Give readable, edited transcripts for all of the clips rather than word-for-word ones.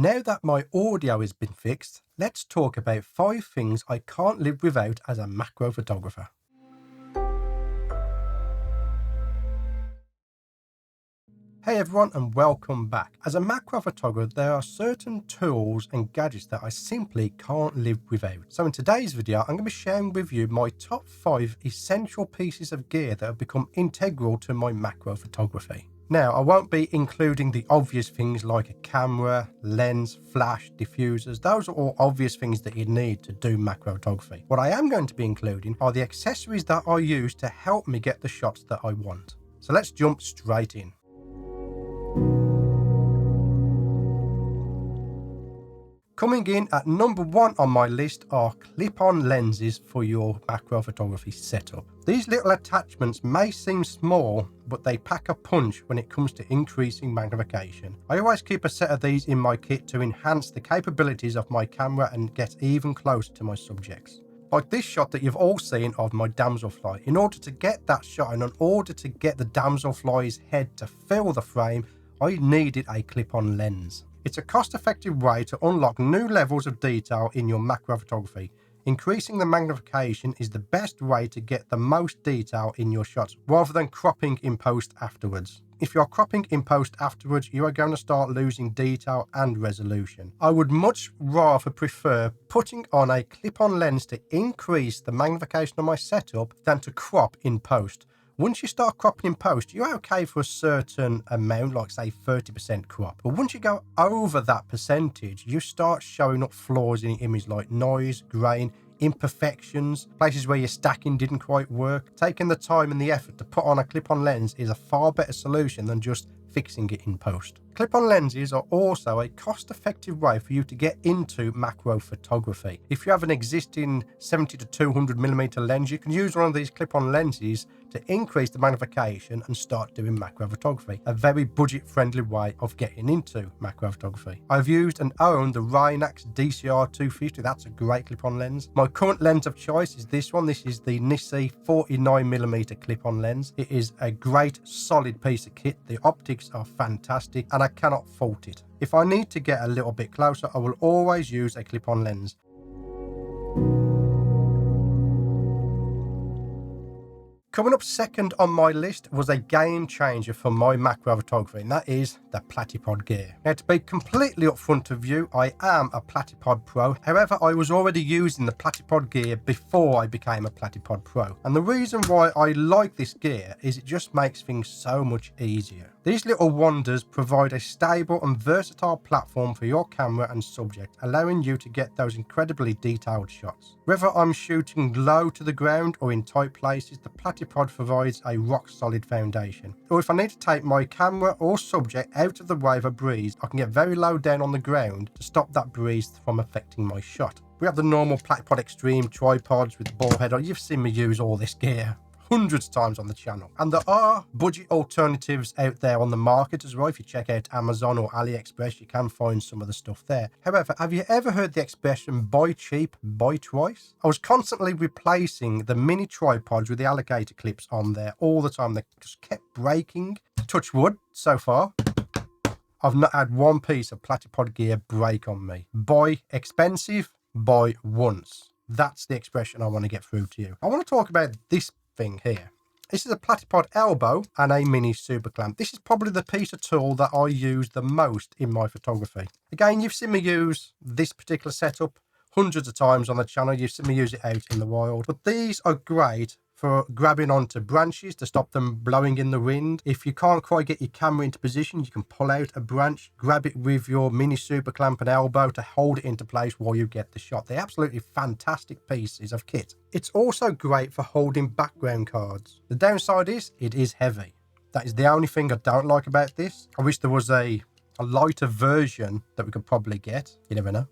Now that my audio has been fixed, let's talk about 5 things I can't live without as a macro photographer. Hey everyone and welcome back. As a macro photographer, there are certain tools and gadgets that I simply can't live without. So in today's video, I'm going to be sharing with you my top 5 essential pieces of gear that have become integral to my macro photography. Now, I won't be including the obvious things like a camera, lens, flash, diffusers. Those are all obvious things that you need to do macro photography. What I am going to be including are the accessories that I use to help me get the shots that I want. So let's jump straight in. Coming in at number 1 on my list are clip-on lenses for your macro photography setup. These little attachments may seem small, but they pack a punch when it comes to increasing magnification. I always keep a set of these in my kit to enhance the capabilities of my camera and get even closer to my subjects. Like this shot that you've all seen of my damselfly. In order to get that shot and in order to get the damselfly's head to fill the frame, I needed a clip-on lens. It's a cost-effective way to unlock new levels of detail in your macro photography. Increasing the magnification is the best way to get the most detail in your shots, rather than cropping in post afterwards. If you're cropping in post afterwards, you are going to start losing detail and resolution. I would much rather prefer putting on a clip-on lens to increase the magnification of my setup than to crop in post. Once you start cropping in post, you're okay for a certain amount, like say 30% crop. But once you go over that percentage, you start showing up flaws in the image like noise, grain, imperfections, places where your stacking didn't quite work. Taking the time and the effort to put on a clip-on lens is a far better solution than just fixing it in post. Clip-on lenses are also a cost-effective way for you to get into macro photography. If you have an existing 70 to 200mm lens, you can use one of these clip-on lenses to increase the magnification and start doing macro photography. A very budget-friendly way of getting into macro photography. I've used and owned the Rynax DCR 250. That's a great clip-on lens. My current lens of choice is this one. This is the Nissi 49mm clip-on lens. It is a great solid piece of kit. The optics are fantastic and I cannot fault it. If I need to get a little bit closer, I will always use a clip-on lens. Coming up second on my list was a game changer for my macro photography, and that is the Platypod Gear. Now, to be completely upfront with you, I am a Platypod Pro. However, I was already using the Platypod Gear before I became a Platypod Pro. And the reason why I like this gear is it just makes things so much easier. These little wonders provide a stable and versatile platform for your camera and subject, allowing you to get those incredibly detailed shots. Whether I'm shooting low to the ground or in tight places, the Platypod provides a rock-solid foundation. Or if I need to take my camera or subject out of the way of a breeze, I can get very low down on the ground to stop that breeze from affecting my shot. We have the normal Platypod Extreme tripods with the ball head on. You've seen me use all this gear hundreds of times on the channel, and there are budget alternatives out there on the market as well. If you check out Amazon or AliExpress, you can find some of the stuff there. However, have you ever heard the expression buy cheap, buy twice? I was constantly replacing the mini tripods with the alligator clips on there all the time. They just kept breaking. Touch wood, so far I've not had one piece of Platypod gear break on me. Buy expensive, buy once. That's the expression I want to get through to you. I want to talk about this thing here. This is a Platypod elbow and a mini super clamp. This is probably the piece of tool that I use the most in my photography. Again, you've seen me use this particular setup hundreds of times on the channel. You've seen me use it out in the wild. But these are great for grabbing onto branches to stop them blowing in the wind. If you can't quite get your camera into position, you can pull out a branch, grab it with your mini super clamp and elbow to hold it into place while you get the shot. They're absolutely fantastic pieces of kit. It's also great for holding background cards. The downside is it is heavy. That is the only thing I don't like about this. I wish there was a lighter version that we could probably get. You never know.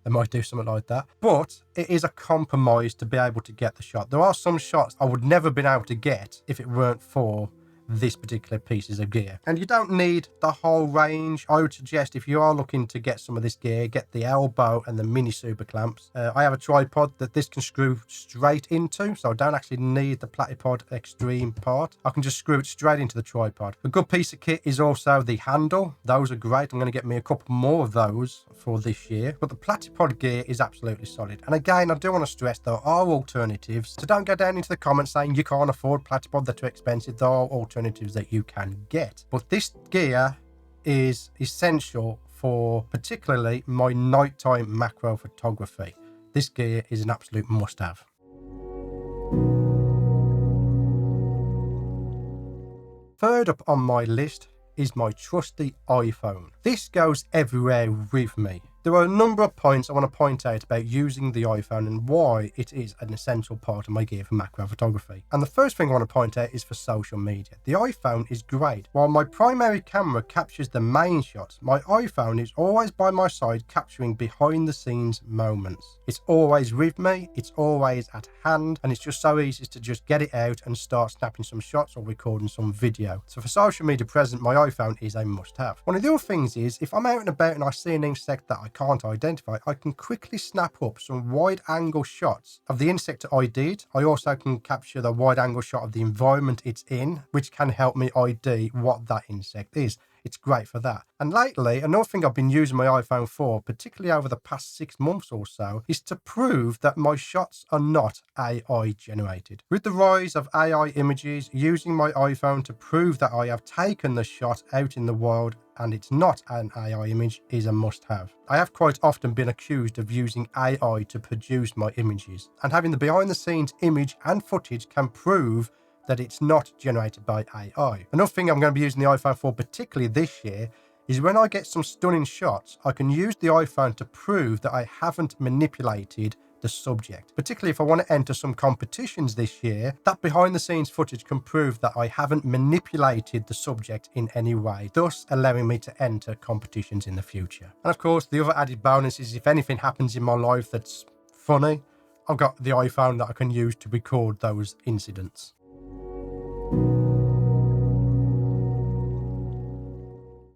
They might do something like that. But it is a compromise to be able to get the shot. There are some shots I would never have been able to get if it weren't for this particular pieces of gear. And you don't need the whole range. I would suggest if you are looking to get some of this gear, get the elbow and the mini super clamps. I have a tripod that this can screw straight into, so I don't actually need the Platypod Extreme part. I can just screw it straight into the tripod. A good piece of kit is also the handle. Those are great. I'm going to get me a couple more of those for this year. But the Platypod gear is absolutely solid. And again, I do want to stress there are alternatives. So don't go down into the comments saying you can't afford Platypod, they're too expensive. There are alternatives that you can get. But this gear is essential for particularly my nighttime macro photography. This gear is an absolute must-have. Third up on my list is my trusty iPhone. This goes everywhere with me. There are a number of points I want to point out about using the iPhone and why it is an essential part of my gear for macro photography. And the first thing I want to point out is for social media. The iPhone is great. While my primary camera captures the main shots, my iPhone is always by my side capturing behind the scenes moments. It's always with me, it's always at hand, and it's just so easy to just get it out and start snapping some shots or recording some video. So for social media present, my iPhone is a must-have. One of the other things is if I'm out and about and I see an insect that I can't identify, I can quickly snap up some wide angle shots of the insect I did. I also can capture the wide angle shot of the environment it's in, which can help me ID what that insect is. It's great for that. And lately, another thing I've been using my iPhone for, particularly over the past 6 months or so, is to prove that my shots are not AI generated. With the rise of AI images, using my iPhone to prove that I have taken the shot out in the wild and it's not an AI image is a must-have. I have quite often been accused of using AI to produce my images, and having the behind-the-scenes image and footage can prove that it's not generated by AI. Another thing I'm going to be using the iPhone for, particularly this year, is when I get some stunning shots, I can use the iPhone to prove that I haven't manipulated the subject. Particularly if I want to enter some competitions this year, that behind the scenes footage can prove that I haven't manipulated the subject in any way, thus allowing me to enter competitions in the future. And of course, the other added bonus is if anything happens in my life that's funny, I've got the iPhone that I can use to record those incidents.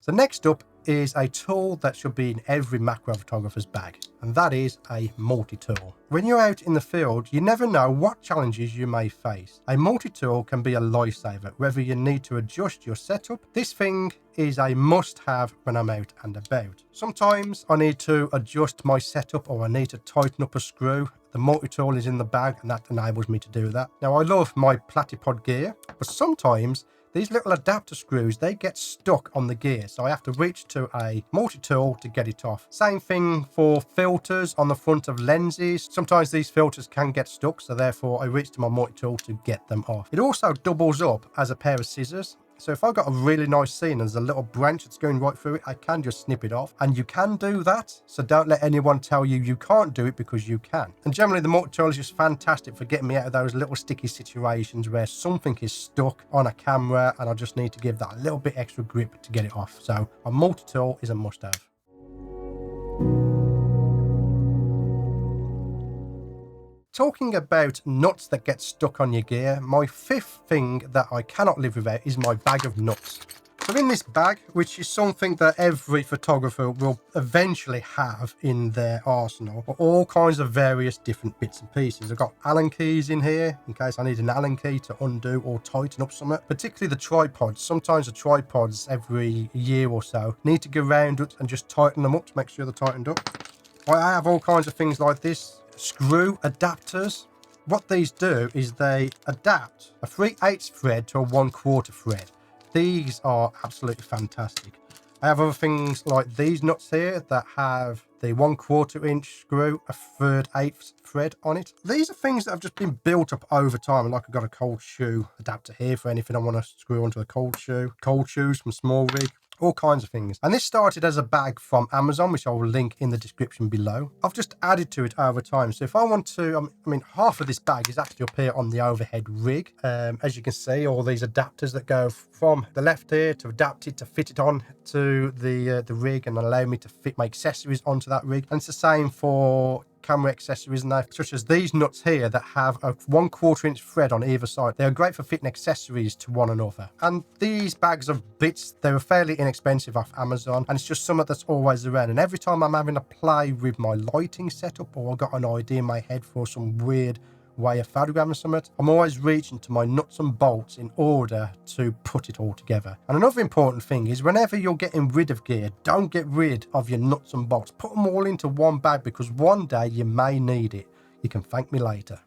So next up is a tool that should be in every macro photographer's bag, and that is a multi-tool. When you're out in the field, you never know what challenges you may face. A multi-tool can be a lifesaver, whether you need to adjust your setup. This thing is a must-have when I'm out and about. Sometimes I need to adjust my setup or I need to tighten up a screw. The multi-tool is in the bag and that enables me to do that. Now I love my Platypod gear, but sometimes these little adapter screws, they get stuck on the gear, so I have to reach to a multi-tool to get it off. Same thing for filters on the front of lenses. Sometimes these filters can get stuck, so therefore I reach to my multi-tool to get them off. It also doubles up as a pair of scissors. So if I've got a really nice scene and there's a little branch that's going right through it, I can just snip it off. And you can do that. So don't let anyone tell you you can't do it, because you can. And generally the multi-tool is just fantastic for getting me out of those little sticky situations where something is stuck on a camera and I just need to give that a little bit extra grip to get it off. So a multi-tool is a must-have. Talking about nuts that get stuck on your gear, my fifth thing that I cannot live without is my bag of nuts. So in this bag, which is something that every photographer will eventually have in their arsenal, are all kinds of various different bits and pieces. I've got Allen keys in here in case I need an Allen key to undo or tighten up something, particularly the tripods. Sometimes the tripods every year or so need to go around and just tighten them up to make sure they're tightened up. I have all kinds of things like this. Screw adapters. What these do is they adapt a 3/8 thread to a 1/4 thread. These are absolutely fantastic. I have other things like these nuts here that have the 1/4 inch screw, a 3/8 thread on it. These are things that have just been built up over time. And like I've got a cold shoe adapter here for anything I want to screw onto a cold shoe. Cold shoes from Small Rig. All kinds of things. And this started as a bag from Amazon, which I will link in the description below. I've just added to it over time. So if I want to, I mean, half of this bag is actually up here on the overhead rig. As you can see, all these adapters that go from the left here to adapt it, to fit it on to the rig and allow me to fit my accessories onto that rig. And it's the same for camera accessories and that, such as these nuts here that have a 1/4 inch thread on either side. They are great for fitting accessories to one another. And these bags of bits, they were fairly inexpensive off Amazon, and it's just something that's always around. And every time I'm having a play with my lighting setup, or I've got an idea in my head for some weird way of photographing something, I'm always reaching to my nuts and bolts in order to put it all together. And another important thing is, whenever you're getting rid of gear, don't get rid of your nuts and bolts. Put them all into one bag, because one day you may need it. You can thank me later.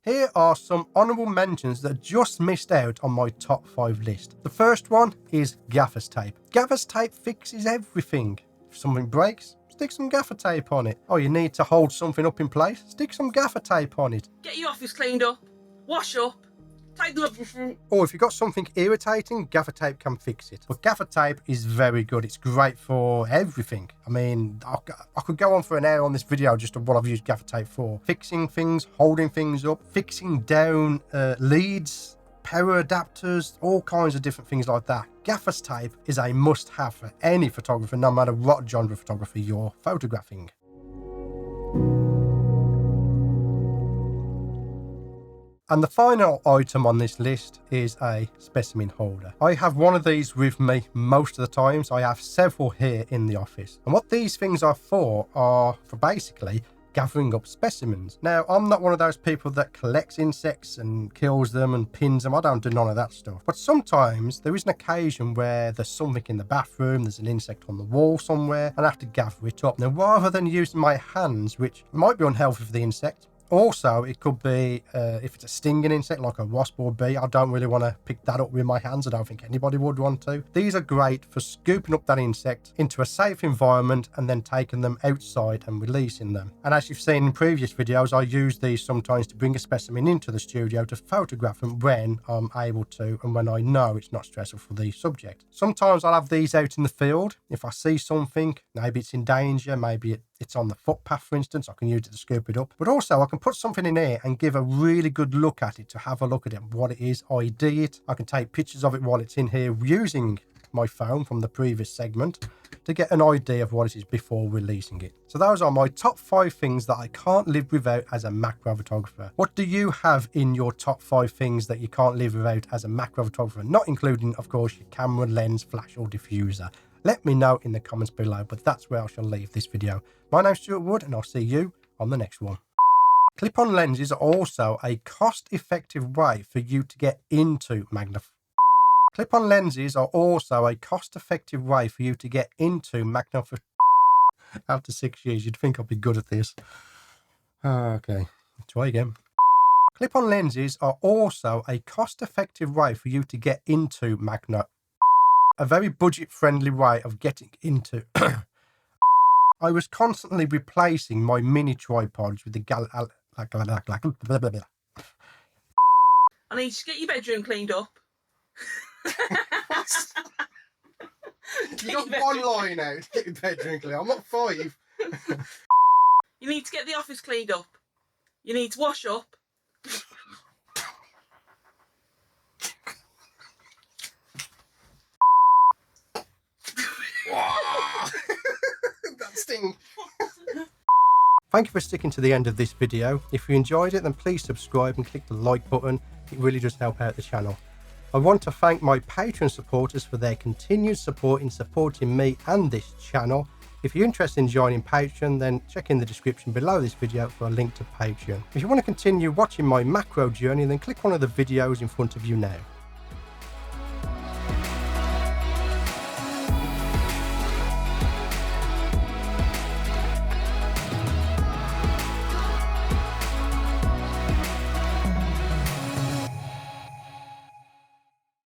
Here are some honourable mentions that just missed out on my top 5 list. The first one is gaffer's tape. Gaffer's tape fixes everything. If something breaks, stick some gaffer tape on it. Oh, you need to hold something up in place? Stick some gaffer tape on it. Get your office cleaned up, wash up, tidy up everything. Or if you've got something irritating, gaffer tape can fix it. But gaffer tape is very good. It's great for everything. I mean, I could go on for an hour on this video just of what I've used gaffer tape for. Fixing things, holding things up, fixing down leads, power adapters, all kinds of different things like that. Gaffer's tape is a must-have for any photographer, no matter what genre of photography you're photographing. And the final item on this list is a specimen holder. I have one of these with me most of the times. I have several here in the office. And what these things are for basically gathering up specimens. Now, I'm not one of those people that collects insects and kills them and pins them. I don't do none of that stuff. But sometimes there is an occasion where there's something in the bathroom, there's an insect on the wall somewhere, and I have to gather it up. Now, rather than using my hands, which might be unhealthy for the insect, also, it could be, if it's a stinging insect like a wasp or bee, I don't really want to pick that up with my hands. I don't think anybody would want to. These are great for scooping up that insect into a safe environment and then taking them outside and releasing them. And as you've seen in previous videos, I use these sometimes to bring a specimen into the studio to photograph them when I'm able to and when I know it's not stressful for the subject. Sometimes I'll have these out in the field. If I see something, maybe it's in danger, maybe it's on the footpath, for instance, I can use it to scoop it up. But also I can put something in here and give a really good look at it, to have a look at it, what it is, ID it. I can take pictures of it while it's in here using my phone from the previous segment to get an idea of what it is before releasing it. So those are my top 5 things that I can't live without as a macro photographer. What do you have in your top 5 things that you can't live without as a macro photographer? Not including, of course, your camera, lens, flash or diffuser. Let me know in the comments below, but that's where I shall leave this video. My name's Stewart Wood, and I'll see you on the next one. Clip-on lenses are also a cost-effective way for you to get into Clip-on lenses are also a cost-effective way for you to get into After 6 years, you'd think I'd be good at this. Okay, try again. Clip-on lenses are also a cost-effective way for you to get into a very budget-friendly way of getting into. I was constantly replacing my mini tripods with the I need to get your bedroom cleaned up. You got one line out. Get your bedroom clean. I'm not 5. You need to get the office cleaned up. You need to wash up. That sting. Thank you for sticking to the end of this video. If you enjoyed it, then please subscribe and click the like button. It really does help out the channel. I want to thank my Patreon supporters for their continued support in supporting me and this channel. If you're interested in joining Patreon, then check in the description below this video for a link to Patreon. If you want to continue watching my macro journey, then click one of the videos in front of you now.